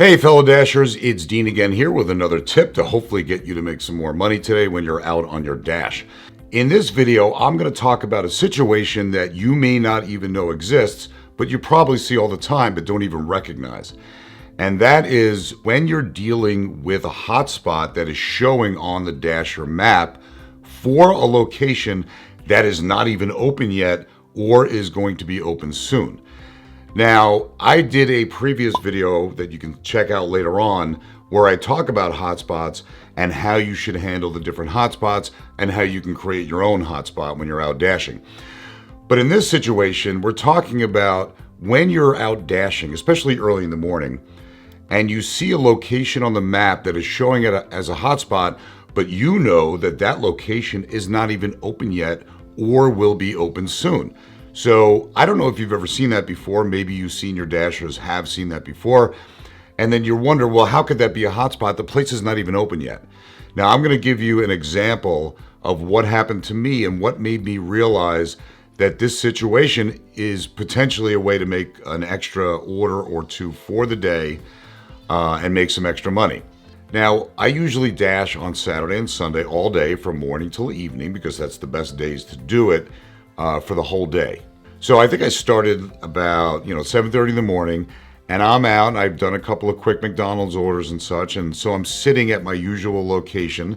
Hey fellow Dashers, it's Dean again here with another tip to hopefully get you to make some more money today when you're out on your dash. In this video, I'm going to talk about a situation that you may not even know exists, but you probably see all the time but don't even recognize. And that is when you're dealing with a hotspot that is showing on the Dasher map for a location that is not even open yet or is going to be open soon. Now, I did a previous video that you can check out later on where I talk about hotspots and how you should handle the different hotspots and how you can create your own hotspot when you're out dashing. But in this situation, we're talking about when you're out dashing, especially early in the morning, and you see a location on the map that is showing it as a hotspot, but you know that that location is not even open yet or will be open soon. So I don't know if you've ever seen that before. Maybe you've seen your dashers have seen that before. And then you wonder, well, how could that be a hotspot? The place is not even open yet. Now I'm going to give you an example of what happened to me and what made me realize that this situation is potentially a way to make an extra order or two for the day and make some extra money. Now, I usually dash on Saturday and Sunday all day from morning till evening because that's the best days to do it for the whole day. So I think I started about 7:30 in the morning, and I'm out and I've done a couple of quick McDonald's orders and such, and so I'm sitting at my usual location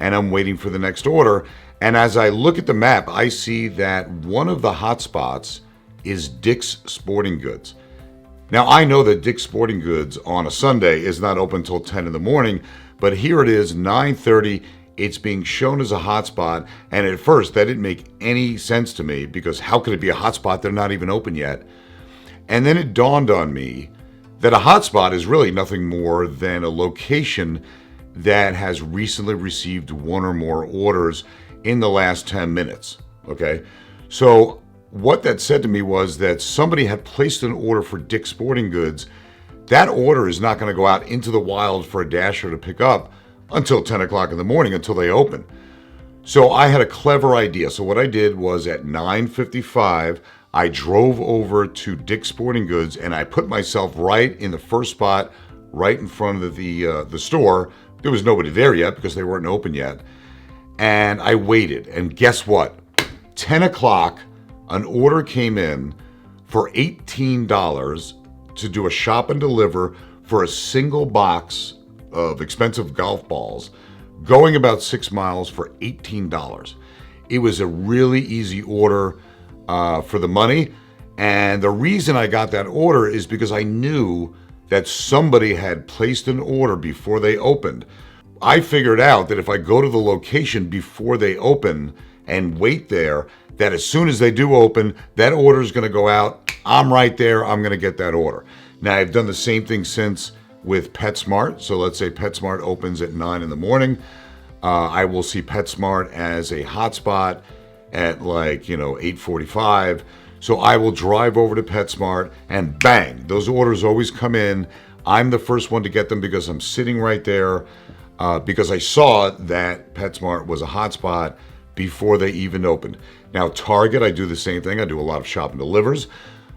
and I'm waiting for the next order. And as I look at the map, I see that one of the hotspots is Dick's Sporting Goods. Now I know that Dick's Sporting Goods on a Sunday is not open till 10 in the morning, but here it is 9:30. It's being shown as a hotspot, and at first that didn't make any sense to me because how could it be a hotspot? They're not even open yet. And then it dawned on me that a hotspot is really nothing more than a location that has recently received one or more orders in the last 10 minutes. Okay, so what that said to me was that somebody had placed an order for Dick's Sporting Goods. That order is not going to go out into the wild for a dasher to pick up until 10 o'clock in the morning, until they open. So I had a clever idea. So what I did was at 9:55, I drove over to Dick's Sporting Goods and I put myself right in the first spot, right in front of the store. There was nobody there yet because they weren't open yet. And I waited. And guess what? 10 o'clock, an order came in for $18 to do a shop and deliver for a single box of expensive golf balls going about 6 miles for $18. It was a really easy order for the money. And the reason I got that order is because I knew that somebody had placed an order before they opened. I figured out that if I go to the location before they open and wait there, that as soon as they do open, that order is going to go out. I'm right there. I'm going to get that order. Now, I've done the same thing since with PetSmart. So let's say PetSmart opens at 9 in the morning. I will see PetSmart as a hotspot at 8:45. So I will drive over to PetSmart and bang, those orders always come in. I'm the first one to get them because I'm sitting right there because I saw that PetSmart was a hotspot before they even opened. Now Target, I do the same thing. I do a lot of shop and delivers.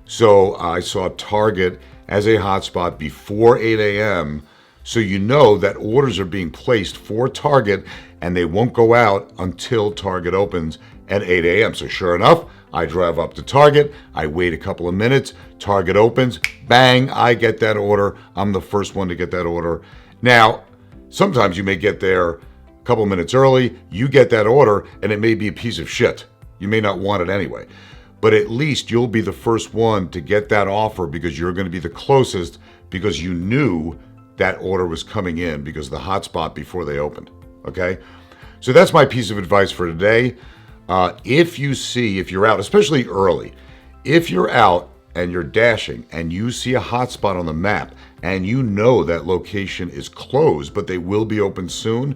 So I saw Target as a hotspot before 8 a.m. So you know that orders are being placed for Target and they won't go out until Target opens at 8 a.m. So sure enough, I drive up to Target, I wait a couple of minutes, Target opens, bang, I get that order. I'm the first one to get that order. Now, sometimes you may get there a couple minutes early, you get that order, and it may be a piece of shit. You may not want it anyway. But at least you'll be the first one to get that offer because you're going to be the closest because you knew that order was coming in because of the hotspot before they opened. Okay? So that's my piece of advice for today. If you're out, especially early, if you're out and you're dashing and you see a hotspot on the map and you know that location is closed, but they will be open soon,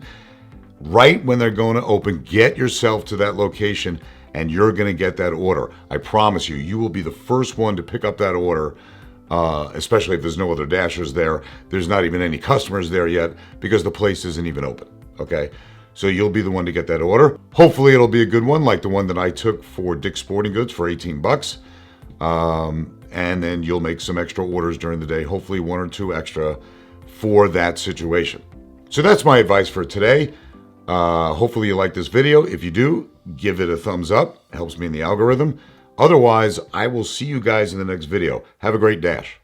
right when they're going to open, get yourself to that location and you're going to get that order. I promise you, you will be the first one to pick up that order, especially if there's no other dashers there. There's not even any customers there yet because the place isn't even open, okay? So you'll be the one to get that order. Hopefully it'll be a good one like the one that I took for Dick's Sporting Goods for 18 bucks. and then you'll make some extra orders during the day, hopefully 1 or 2 extra for that situation. So that's my advice for today. Hopefully you like this video. If you do, give it a thumbs up. It helps me in the algorithm. Otherwise, I will see you guys in the next video. Have a great dash.